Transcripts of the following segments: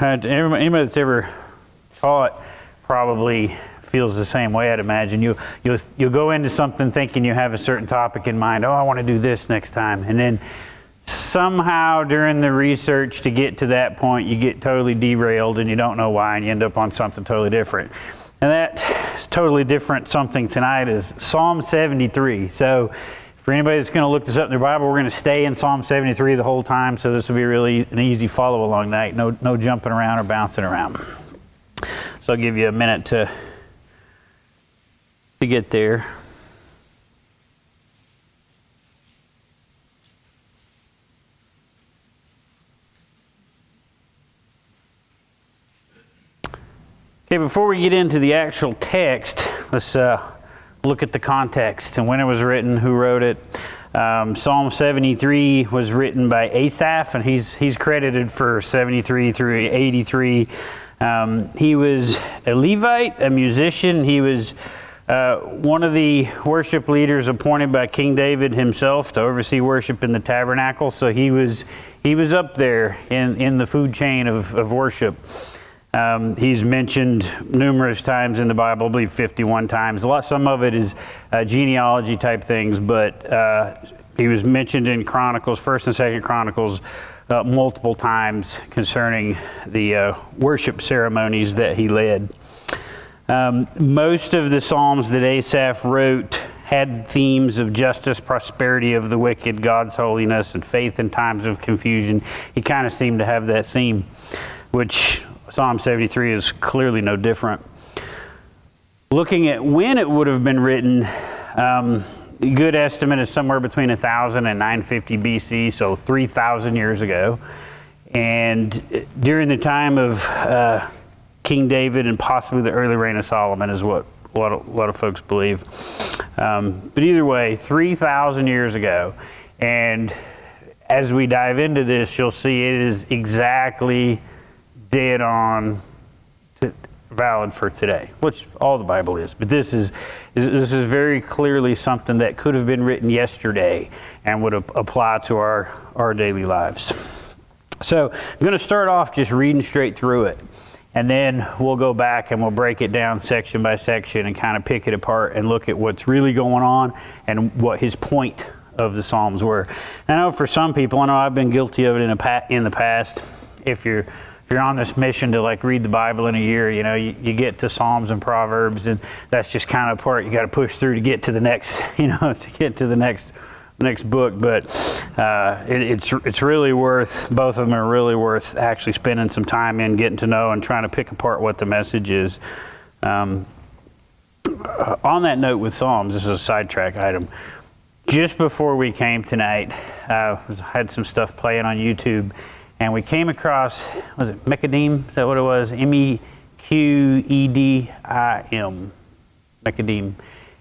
Anybody that's ever taught probably feels the same way, I'd imagine. You'll go into something thinking you have a certain topic in mind. Oh, I want to do this next time. And then somehow during the research to get to that point, you get totally derailed and you don't know why, and you end up on something totally different. And that is totally different. Something tonight is Psalm 73. So for anybody that's going to look this up in their Bible, we're going to stay in Psalm 73 the whole time. So this will be really an easy follow along night. No jumping around or bouncing around. So I'll give you a minute to get there. Okay, before we get into the actual text, let's look at the context and when it was written, who wrote it. Psalm 73 was written by Asaph, and he's credited for 73 through 83. He was a Levite, a musician. He was one of the worship leaders appointed by King David himself to oversee worship in the tabernacle. So he was up there in the food chain of worship. He's mentioned numerous times in the Bible, I believe 51 times. Some of it is genealogy type things, but he was mentioned in Chronicles, 1st and 2nd Chronicles, multiple times concerning the worship ceremonies that he led. Most of the Psalms that Asaph wrote had themes of justice, prosperity of the wicked, God's holiness, and faith in times of confusion. He kind of seemed to have that theme, which Psalm 73 is clearly no different. Looking at when it would have been written, a good estimate is somewhere between 1000 and 950 BC, so 3,000 years ago. And during the time of King David and possibly the early reign of Solomon is what a lot of folks believe. But either way, 3,000 years ago. And as we dive into this, you'll see it is exactly dead on valid for today, which all the Bible is. But this is very clearly something that could have been written yesterday and would apply to our daily lives. So I'm going to start off just reading straight through it. And then we'll go back and we'll break it down section by section and kind of pick it apart and look at what's really going on and what his point of the Psalms were. And I know for some people, I know I've been guilty of it in the past. If you're on this mission to like read the Bible in a year, you get to Psalms and Proverbs, and that's just kind of part you got to push through to get to the next, to get to the next book. But it's really worth, both of them are really worth actually spending some time in, getting to know and trying to pick apart what the message is. On that note with Psalms, this is a sidetrack item. Just before we came tonight, I had some stuff playing on YouTube, and we came across, was it Mechadim? Is that what it was? Mequedim. Mechadim.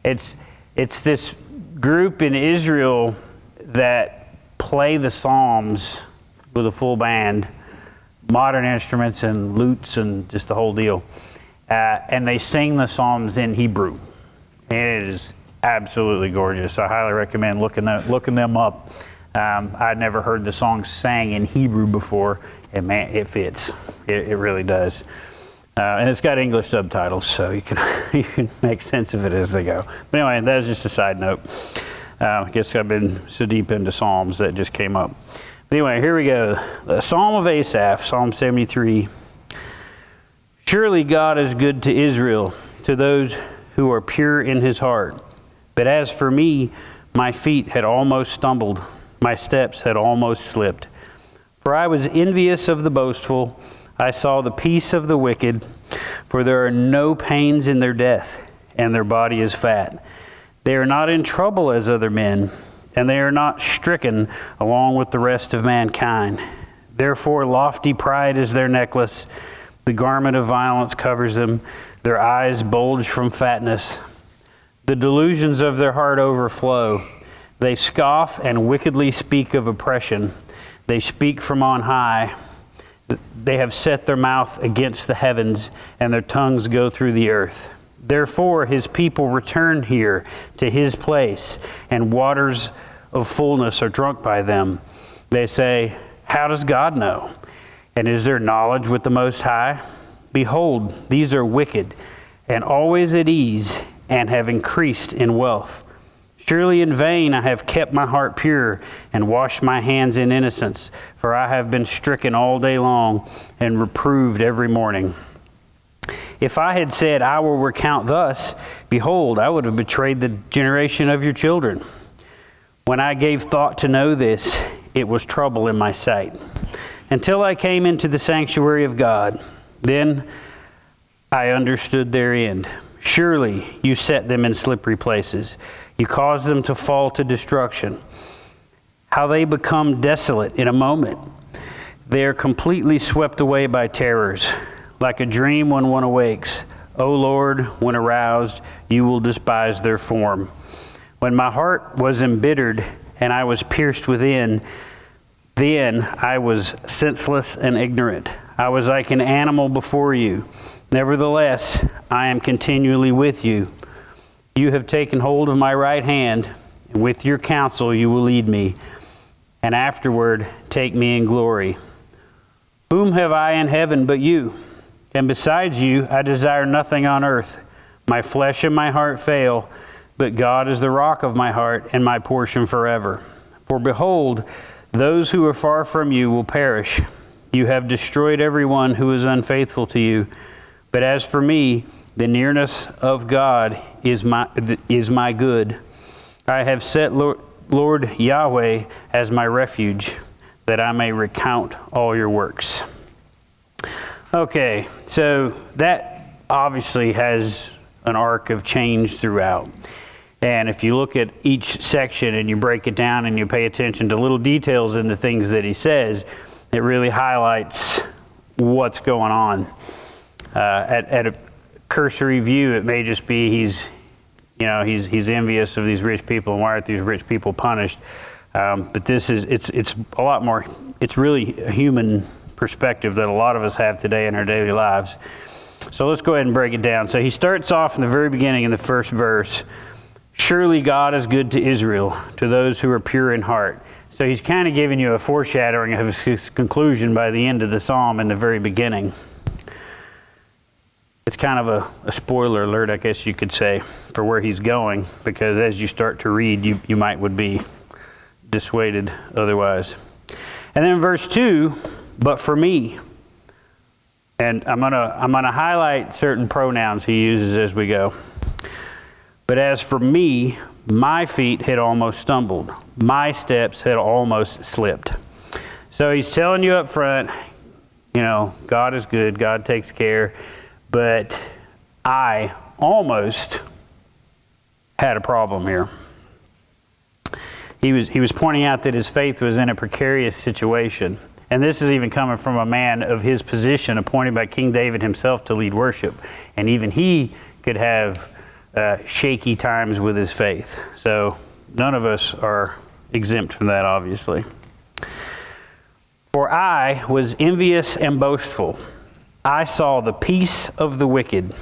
It's this group in Israel that play the Psalms with a full band, modern instruments and lutes and just the whole deal. And they sing the Psalms in Hebrew. And it is absolutely gorgeous. I highly recommend looking them up. I'd never heard the song sang in Hebrew before, and man, it fits. It really does. And it's got English subtitles, so you can make sense of it as they go. But anyway, that's just a side note. I guess I've been so deep into Psalms that just came up. But anyway, here we go. The Psalm of Asaph, Psalm 73. Surely God is good to Israel, to those who are pure in his heart. But as for me, my feet had almost stumbled. My steps had almost slipped. For I was envious of the boastful. I saw the peace of the wicked. For there are no pains in their death, and their body is fat. They are not in trouble as other men, and they are not stricken along with the rest of mankind. Therefore lofty pride is their necklace. The garment of violence covers them. Their eyes bulge from fatness. The delusions of their heart overflow. They scoff and wickedly speak of oppression. They speak from on high. They have set their mouth against the heavens, and their tongues go through the earth. Therefore his people return here to his place, and waters of fullness are drunk by them. They say, how does God know? And is there knowledge with the Most High? Behold, these are wicked, and always at ease, and have increased in wealth. Surely in vain I have kept my heart pure, and washed my hands in innocence, for I have been stricken all day long, and reproved every morning. If I had said, I will recount thus, behold, I would have betrayed the generation of your children. When I gave thought to know this, it was trouble in my sight, until I came into the sanctuary of God. Then I understood their end. Surely you set them in slippery places. You caused them to fall to destruction. How they become desolate in a moment. They are completely swept away by terrors, like a dream when one awakes. O Lord, when aroused, you will despise their form. When my heart was embittered and I was pierced within, then I was senseless and ignorant. I was like an animal before you. Nevertheless, I am continually with you. You have taken hold of my right hand, and with your counsel you will lead me, and afterward take me in glory. Whom have I in heaven but you? And besides you, I desire nothing on earth. My flesh and my heart fail, but God is the rock of my heart and my portion forever. For behold, those who are far from you will perish. You have destroyed everyone who is unfaithful to you. But as for me, the nearness of God is my good. I have set Lord Yahweh as my refuge, that I may recount all your works. Okay, so that obviously has an arc of change throughout. And if you look at each section and you break it down and you pay attention to little details in the things that he says, it really highlights what's going on. At a cursory view, it may just be he's envious of these rich people, and why aren't these rich people punished? But this is it's a lot more. It's really a human perspective that a lot of us have today in our daily lives. So let's go ahead and break it down. So he starts off in the very beginning in the first verse. Surely God is good to Israel, to those who are pure in heart. So he's kind of giving you a foreshadowing of his conclusion by the end of the psalm in the very beginning. It's kind of a spoiler alert, I guess you could say, for where he's going, because as you start to read, you would be dissuaded otherwise. And then verse 2, but for me. And I'm gonna highlight certain pronouns he uses as we go. But as for me, my feet had almost stumbled. My steps had almost slipped. So he's telling you up front, God is good, God takes care, but I almost had a problem here. He was pointing out that his faith was in a precarious situation. And this is even coming from a man of his position, appointed by King David himself to lead worship. And even he could have shaky times with his faith. So none of us are exempt from that, obviously. For I was envious and boastful. I saw the peace of the wicked.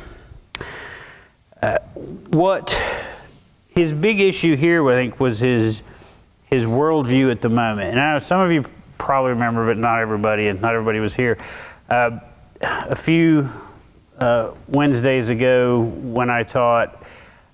What his big issue here, I think, was his worldview at the moment. And I know some of you probably remember, but not everybody, and not everybody was here. A few Wednesdays ago when I taught,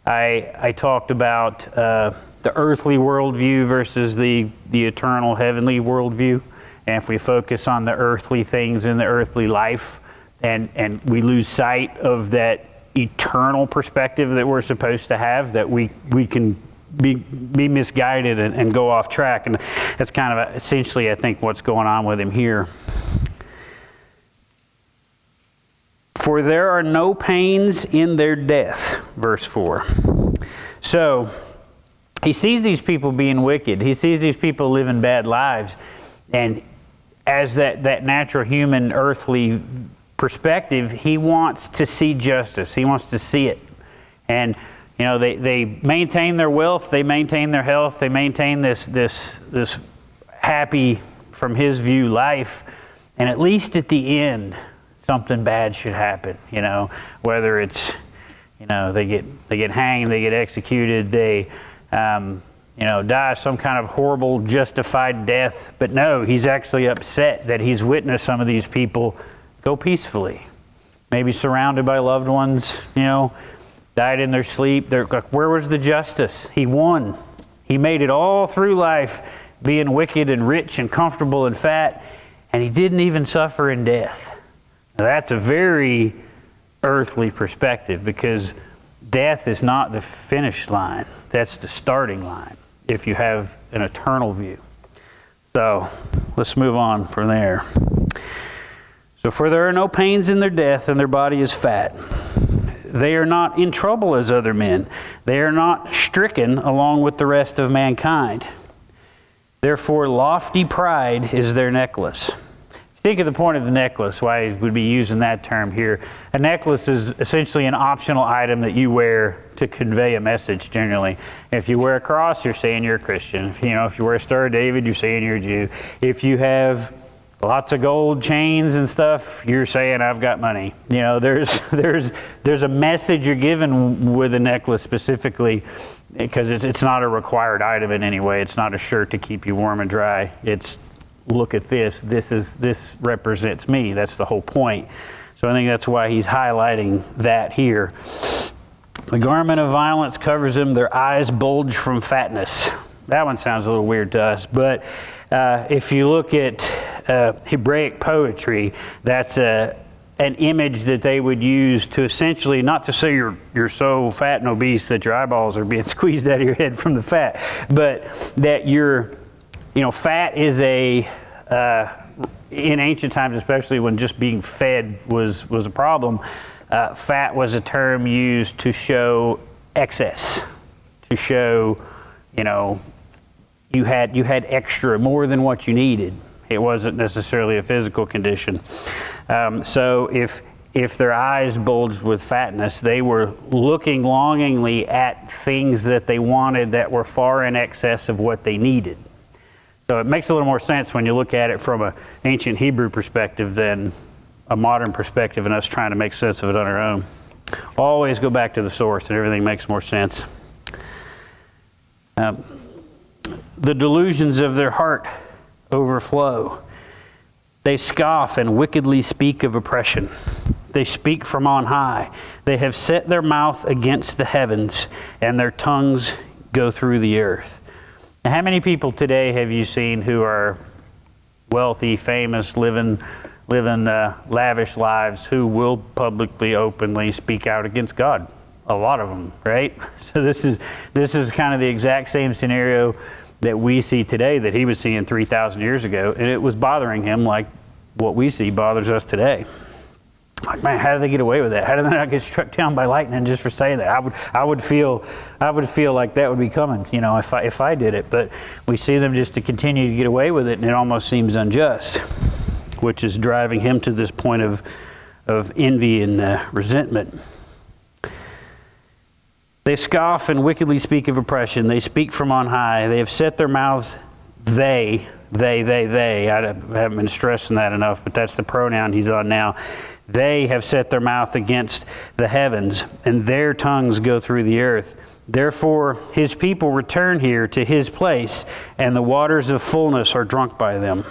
I talked about the earthly worldview versus the eternal heavenly worldview. And if we focus on the earthly things in the earthly life, and we lose sight of that eternal perspective that we're supposed to have, that we can be misguided and go off track. And that's kind of essentially, I think, what's going on with him here. For there are no pains in their death, verse 4. So he sees these people being wicked. He sees these people living bad lives. And as that natural human earthly perspective, he wants to see justice. He wants to see it. And they maintain their wealth, they maintain their health, they maintain this happy, from his view, life. And at least at the end, something bad should happen. Whether it's they get hanged, they get executed, they die some kind of horrible, justified death. But no, he's actually upset that he's witnessed some of these people go peacefully. Maybe surrounded by loved ones, died in their sleep. They're like, where was the justice? He won. He made it all through life being wicked and rich and comfortable and fat, and he didn't even suffer in death. Now, that's a very earthly perspective, because death is not the finish line. That's the starting line if you have an eternal view. So let's move on from there. So, for there are no pains in their death, and their body is fat. They are not in trouble as other men. They are not stricken along with the rest of mankind. Therefore, lofty pride is their necklace. Think of the point of the necklace, why I would be using that term here. A necklace is essentially an optional item that you wear to convey a message generally. If you wear a cross, you're saying you're a Christian. If you wear a Star of David, you're saying you're a Jew. If you have lots of gold chains and stuff, you're saying I've got money. There's a message you're given with a necklace specifically, because it's not a required item in any way. It's not a shirt to keep you warm and dry. It's, look at this. This represents me. That's the whole point. So I think that's why he's highlighting that here. The garment of violence covers them. Their eyes bulge from fatness. That one sounds a little weird to us, but if you look at Hebraic poetry, that's an image that they would use to essentially, not to say you're so fat and obese that your eyeballs are being squeezed out of your head from the fat, but that fat is in ancient times, especially when just being fed was a problem, fat was a term used to show excess, to show, you had extra, more than what you needed. It wasn't necessarily a physical condition. So if their eyes bulged with fatness, they were looking longingly at things that they wanted that were far in excess of what they needed. So it makes a little more sense when you look at it from an ancient Hebrew perspective than a modern perspective and us trying to make sense of it on our own. Always go back to the source and everything makes more sense. The delusions of their heart overflow. They scoff and wickedly speak of oppression. They speak from on high. They have set their mouth against the heavens, and their tongues go through the earth. Now, how many people today have you seen who are wealthy, famous, living lavish lives, who will publicly, openly speak out against God? A lot of them, right? So this is kind of the exact same scenario that we see today that he was seeing 3,000 years ago, and it was bothering him like what we see bothers us today. Like, man, how did they get away with that? How did they not get struck down by lightning just for saying that? I would feel like that would be coming, if I did it. But we see them just to continue to get away with it, and it almost seems unjust, which is driving him to this point of envy and resentment. They scoff and wickedly speak of oppression. They speak from on high. They have set their mouths, they. I haven't been stressing that enough, but that's the pronoun he's on now. They have set their mouth against the heavens, and their tongues go through the earth. Therefore, his people return here to his place, and the waters of fullness are drunk by them.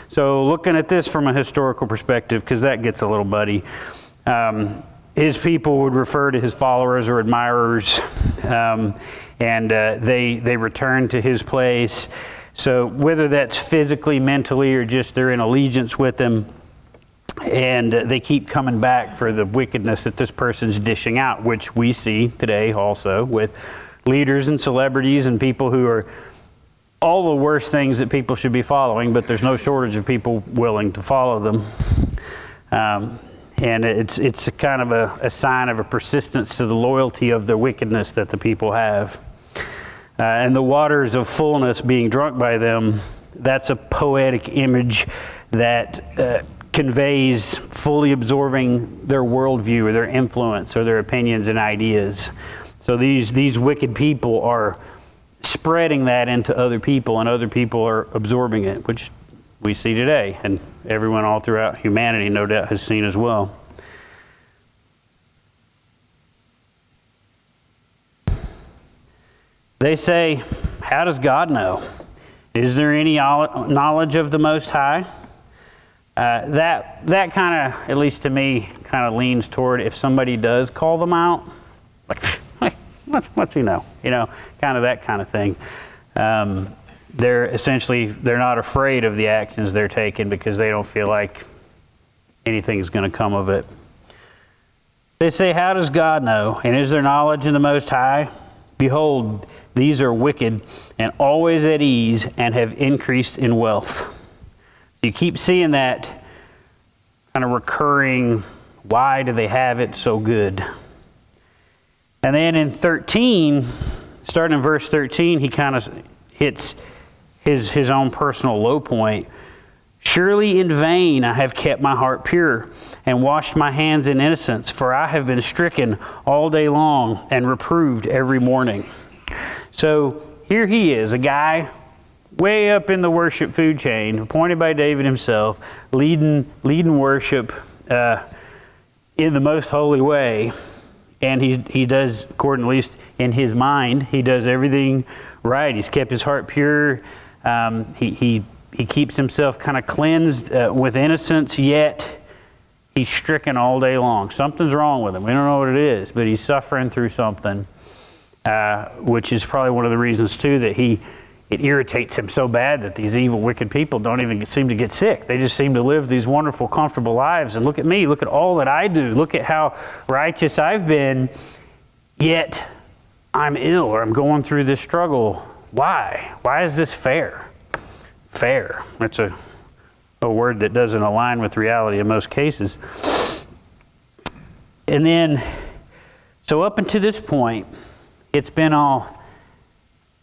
So looking at this from a historical perspective, because that gets a little muddy, his people would refer to his followers or admirers, and they return to his place. So whether that's physically, mentally, or just they're in allegiance with him, and they keep coming back for the wickedness that this person's dishing out, which we see today also with leaders and celebrities and people who are all the worst things that people should be following, but there's no shortage of people willing to follow them. And it's a kind of a sign of a persistence to the loyalty of the wickedness that the people have. And the waters of fullness being drunk by them, that's a poetic image that conveys fully absorbing their worldview or their influence or their opinions and ideas. So these wicked people are spreading that into other people, and other people are absorbing it, which we see today, and everyone all throughout humanity no doubt has seen as well. They say, how does God know? Is there any knowledge of the Most High? That kind of, at least to me, kind of leans toward if somebody does call them out, like, what's he know? You know, kind of that kind of thing. They're not afraid of the actions they're taking because they don't feel like anything's going to come of it. They say, how does God know? And is there knowledge in the Most High? Behold, these are wicked and always at ease and have increased in wealth. You keep seeing that kind of recurring, why do they have it so good? And then in 13, starting in verse 13, he kind of hits his own personal low point. Surely in vain I have kept my heart pure and washed my hands in innocence, for I have been stricken all day long and reproved every morning. So here he is, a guy way up in the worship food chain, appointed by David himself, leading worship in the most holy way. And he does, according at least in his mind, he does everything right. He's kept his heart pure. He keeps himself kind of cleansed with innocence, yet he's stricken all day long. Something's wrong with him. We don't know what it is, but he's suffering through something, which is probably one of the reasons, too, that it irritates him so bad that these evil, wicked people don't even seem to get sick. They just seem to live these wonderful, comfortable lives. And look at me. Look at all that I do. Look at how righteous I've been, yet I'm ill or I'm going through this struggle. Why? Why is this fair? Fair. That's a word that doesn't align with reality in most cases. And then, so up until this point, it's been all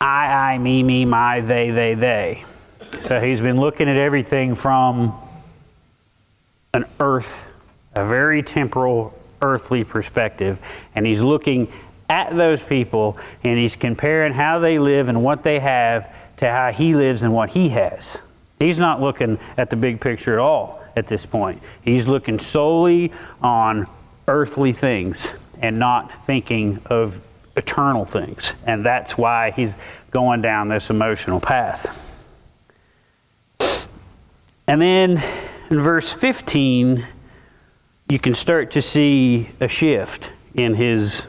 I, me, my, they. So he's been looking at everything from a very temporal, earthly perspective. And he's looking at those people and he's comparing how they live and what they have to how he lives and what he has. He's not looking at the big picture at all at this point. He's looking solely on earthly things and not thinking of eternal things. And that's why he's going down this emotional path. And then in verse 15, you can start to see a shift in his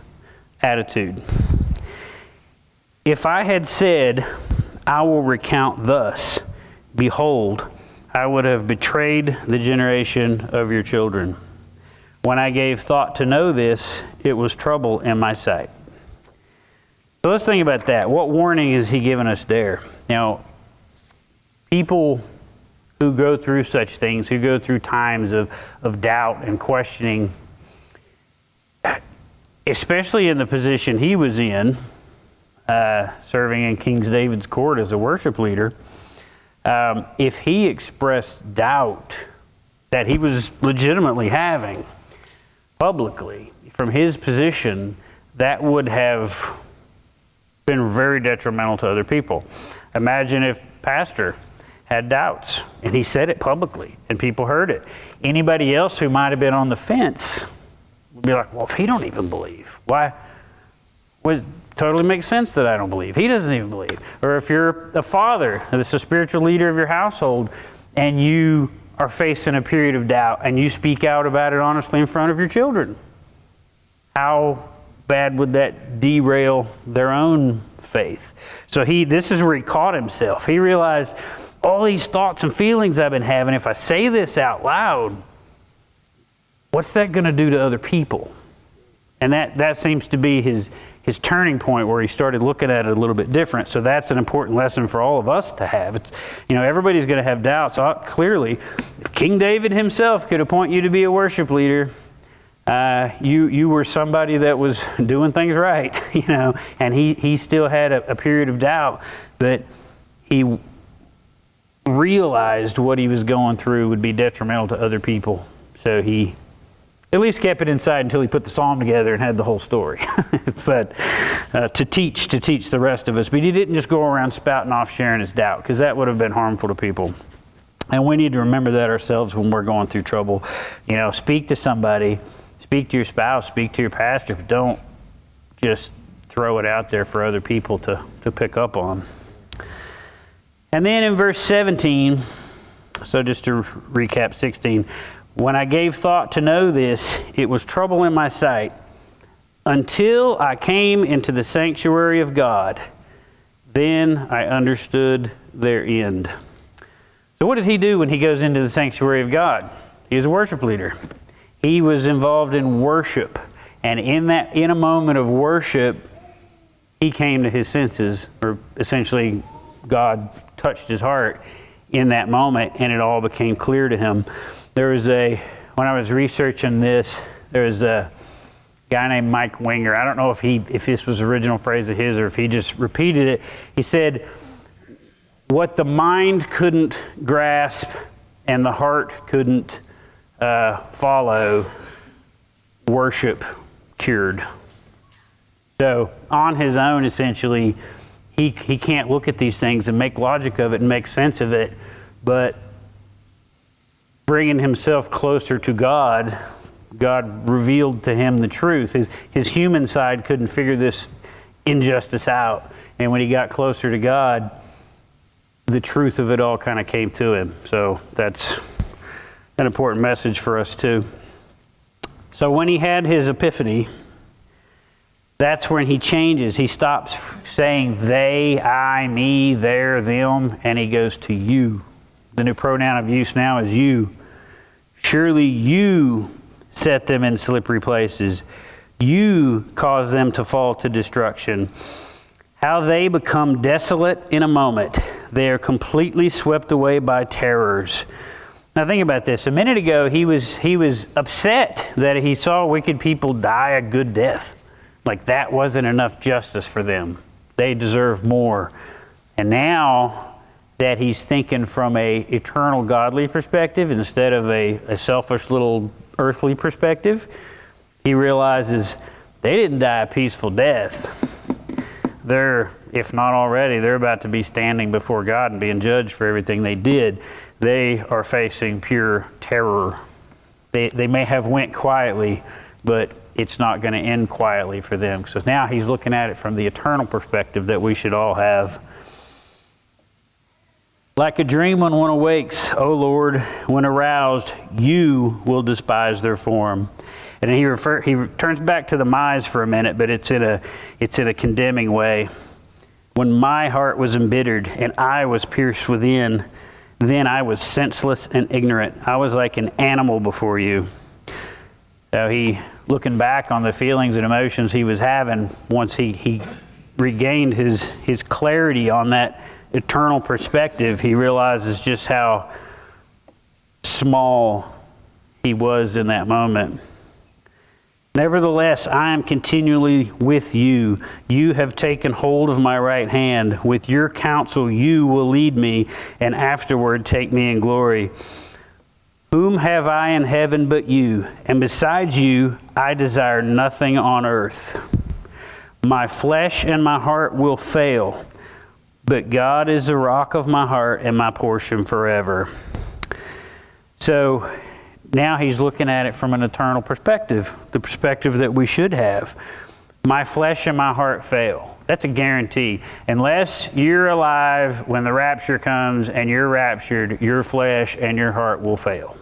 attitude. If I had said, I will recount thus, behold, I would have betrayed the generation of your children. When I gave thought to know this, it was trouble in my sight. So let's think about that. What warning is he giving us there? Now, people who go through such things, who go through times of doubt and questioning, especially in the position he was in, serving in King David's court as a worship leader, if he expressed doubt that he was legitimately having publicly from his position, that would have been very detrimental to other people. Imagine if pastor had doubts and he said it publicly and people heard it. Anybody else who might have been on the fence would be like, well, if he don't even believe, why? Well, totally makes sense that I don't believe. He doesn't even believe. Or if you're a father, that's a spiritual leader of your household, and you are facing a period of doubt and you speak out about it honestly in front of your children, how bad would that derail their own faith? So this is where he caught himself. He realized all these thoughts and feelings I've been having, if I say this out loud, what's that going to do to other people? And that seems to be his turning point where he started looking at it a little bit different. So that's an important lesson for all of us to have. It's, everybody's going to have doubts. Clearly, if King David himself could appoint you to be a worship leader, you were somebody that was doing things right, and he still had a period of doubt, but he realized what he was going through would be detrimental to other people. So he at least kept it inside until he put the psalm together and had the whole story. But to teach the rest of us. But he didn't just go around spouting off, sharing his doubt, because that would have been harmful to people. And we need to remember that ourselves when we're going through trouble. Speak to somebody. Speak to your spouse, speak to your pastor, but don't just throw it out there for other people to pick up on. And then in verse 17, so just to recap 16, when I gave thought to know this, it was trouble in my sight until I came into the sanctuary of God. Then I understood their end. So what did he do when he goes into the sanctuary of God? He was a worship leader. He was involved in worship. And in a moment of worship, he came to his senses, or essentially God touched his heart in that moment, and it all became clear to him. When I was researching this, there was a guy named Mike Winger. I don't know if this was an original phrase of his or if he just repeated it. He said, what the mind couldn't grasp and the heart couldn't follow, worship cured. So on his own, essentially, he can't look at these things and make logic of it and make sense of it, but bringing himself closer to God, God revealed to him the truth. His human side couldn't figure this injustice out, and when he got closer to God, the truth of it all kind of came to him. So that's an important message for us too. So when he had his epiphany, that's when he changes. He stops saying they, I, me, their, them, and he goes to you. The new pronoun of use now is you. Surely you set them in slippery places. You cause them to fall to destruction. How they become desolate in a moment. They are completely swept away by terrors. Now think about this. A minute ago, he was upset that he saw wicked people die a good death. Like that wasn't enough justice for them. They deserve more. And now that he's thinking from a eternal godly perspective instead of a selfish little earthly perspective, he realizes they didn't die a peaceful death. They're, if not already, they're about to be standing before God and being judged for everything they did. They are facing pure terror. They may have went quietly, but it's not going to end quietly for them. So now he's looking at it from the eternal perspective that we should all have. Like a dream when one awakes, O Lord, when aroused, you will despise their form. And he turns back to the mise for a minute, but it's in a condemning way. When my heart was embittered and I was pierced within, then I was senseless and ignorant. I was like an animal before you. So looking back on the feelings and emotions he was having, once he regained his clarity on that eternal perspective, he realizes just how small he was in that moment. Nevertheless, I am continually with you. You have taken hold of my right hand. With your counsel you will lead me, and afterward take me in glory. Whom have I in heaven but you? And besides you, I desire nothing on earth. My flesh and my heart will fail, but God is the rock of my heart and my portion forever. So now he's looking at it from an eternal perspective, the perspective that we should have. My flesh and my heart fail. That's a guarantee. Unless you're alive when the rapture comes and you're raptured, your flesh and your heart will fail.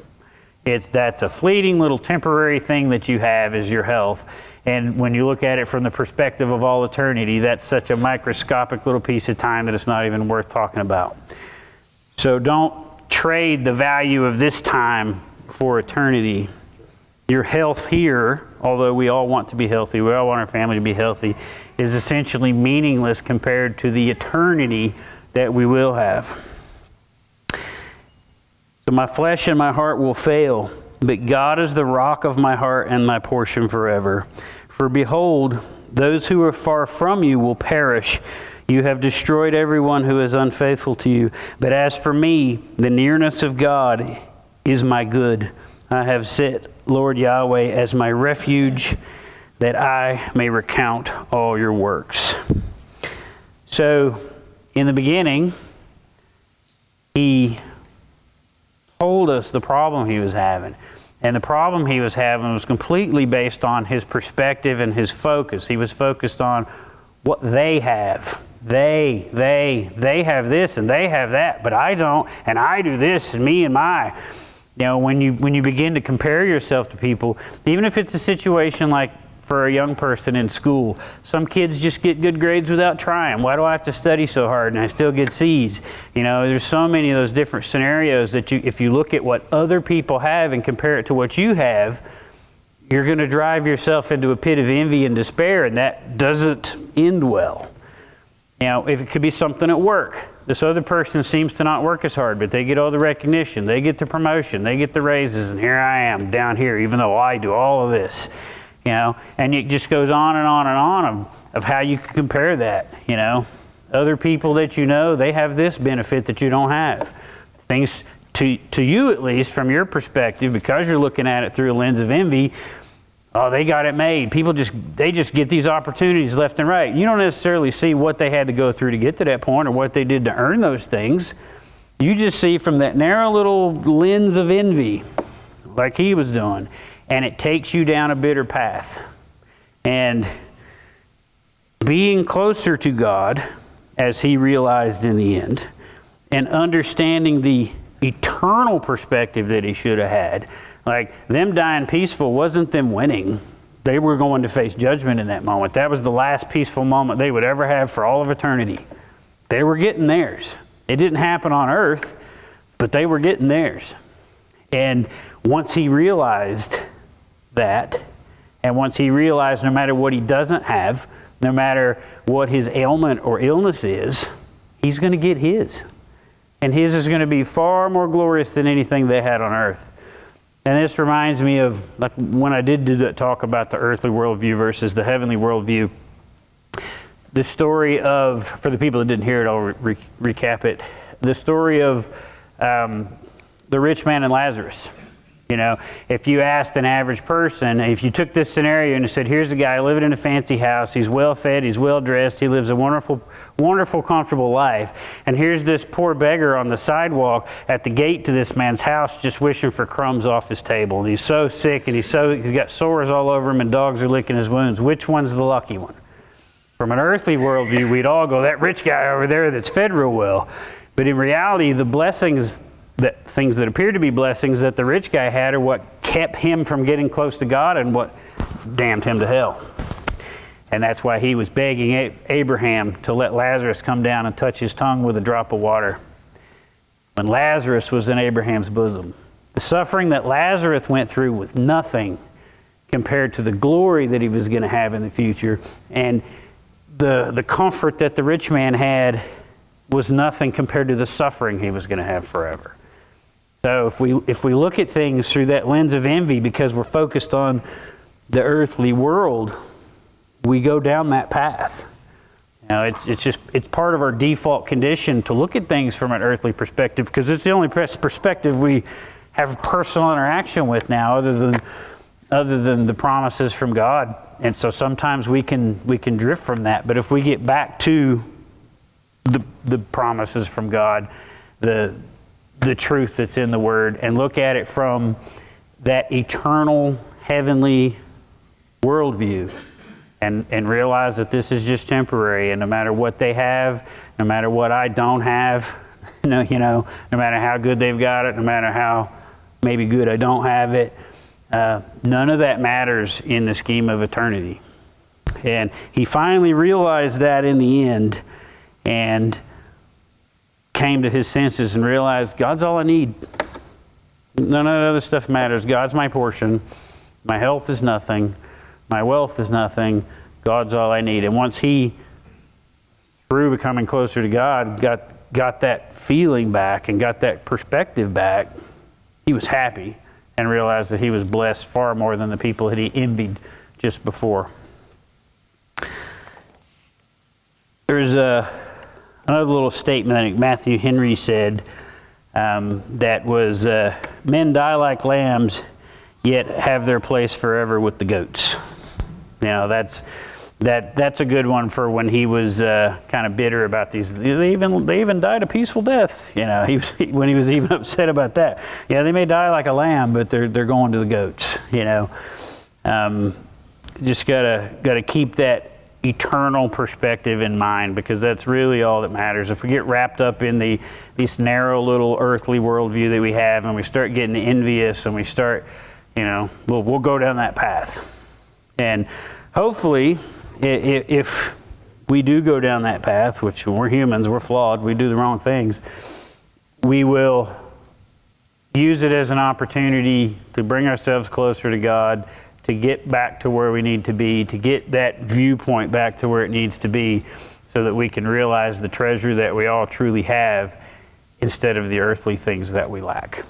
That's a fleeting little temporary thing that you have is your health. And when you look at it from the perspective of all eternity, that's such a microscopic little piece of time that it's not even worth talking about. So don't trade the value of this time for eternity. Your health here, although we all want to be healthy, we all want our family to be healthy, is essentially meaningless compared to the eternity that we will have. So my flesh and my heart will fail, but God is the rock of my heart and my portion forever. For behold, those who are far from you will perish. You have destroyed everyone who is unfaithful to you. But as for me, the nearness of God is my good. I have set Lord Yahweh as my refuge, that I may recount all your works. So, in the beginning, he told us the problem he was having. And the problem he was having was completely based on his perspective and his focus. He was focused on what they have they have this and they have that, but I don't, and I do this and me and my. You know, when you begin to compare yourself to people, even if it's a situation like for a young person in school, some kids just get good grades without trying. Why do I have to study so hard and I still get C's? You know, there's so many of those different scenarios that if you look at what other people have and compare it to what you have, you're going to drive yourself into a pit of envy and despair, and that doesn't end well. You know, if it could be something at work. This other person seems to not work as hard, but they get all the recognition, they get the promotion, they get the raises, and here I am down here, even though I do all of this. You know, and it just goes on and on and on of how you can compare that. You know, other people that you know, they have this benefit that you don't have. Things to you, at least from your perspective, because you're looking at it through a lens of envy. Oh, they got it made. People just get these opportunities left and right. You don't necessarily see what they had to go through to get to that point or what they did to earn those things. You just see from that narrow little lens of envy, like he was doing. And it takes you down a bitter path. And being closer to God, as he realized in the end, and understanding the eternal perspective that he should have had, like them dying peaceful wasn't them winning. They were going to face judgment in that moment. That was the last peaceful moment they would ever have for all of eternity. They were getting theirs. It didn't happen on earth, but they were getting theirs. And once he realized that, and once he realized no matter what he doesn't have, no matter what his ailment or illness is, he's going to get his. And his is going to be far more glorious than anything they had on earth. And this reminds me of like when I did do that talk about the earthly worldview versus the heavenly worldview. The story of, for the people that didn't hear it, I'll recap it. The story of the rich man and Lazarus. You know, if you asked an average person, if you took this scenario and you said, here's a guy living in a fancy house, he's well fed, he's well dressed, he lives a wonderful, wonderful, comfortable life, and here's this poor beggar on the sidewalk at the gate to this man's house just wishing for crumbs off his table. And he's so sick and he's got sores all over him and dogs are licking his wounds. Which one's the lucky one? From an earthly worldview, we'd all go, that rich guy over there that's fed real well. But in reality, the blessings, that things that appear to be blessings that the rich guy had are what kept him from getting close to God and what damned him to hell. And that's why he was begging Abraham to let Lazarus come down and touch his tongue with a drop of water when Lazarus was in Abraham's bosom. The suffering that Lazarus went through was nothing compared to the glory that he was going to have in the future. And the comfort that the rich man had was nothing compared to the suffering he was going to have forever. So if we look at things through that lens of envy because we're focused on the earthly world, we go down that path. You know, it's part of our default condition to look at things from an earthly perspective because it's the only perspective we have personal interaction with now other than the promises from God. And so sometimes we can drift from that. But if we get back to the promises from God, the truth that's in the Word, and look at it from that eternal heavenly worldview, and realize that this is just temporary, and no matter what they have, no matter what I don't have, no matter how good they've got it, no matter how maybe good I don't have it, none of that matters in the scheme of eternity. And he finally realized that in the end, and came to his senses and realized God's all I need. None of the other stuff matters. God's my portion. My health is nothing. My wealth is nothing. God's all I need. And once he, through becoming closer to God, got that feeling back and got that perspective back, he was happy and realized that he was blessed far more than the people that he envied just before. There's another little statement that Matthew Henry said that was, men die like lambs, yet have their place forever with the goats. You know, that's a good one for when he was kind of bitter about these. They even died a peaceful death. You know, when he was even upset about that. Yeah, they may die like a lamb, but they're going to the goats. You know, just gotta keep that eternal perspective in mind, because that's really all that matters. If we get wrapped up in this narrow little earthly worldview that we have, and we start getting envious, and we start, we'll go down that path. And hopefully, if we do go down that path, which we're humans, we're flawed, we do the wrong things, we will use it as an opportunity to bring ourselves closer to God, to get back to where we need to be, to get that viewpoint back to where it needs to be, so that we can realize the treasure that we all truly have instead of the earthly things that we lack.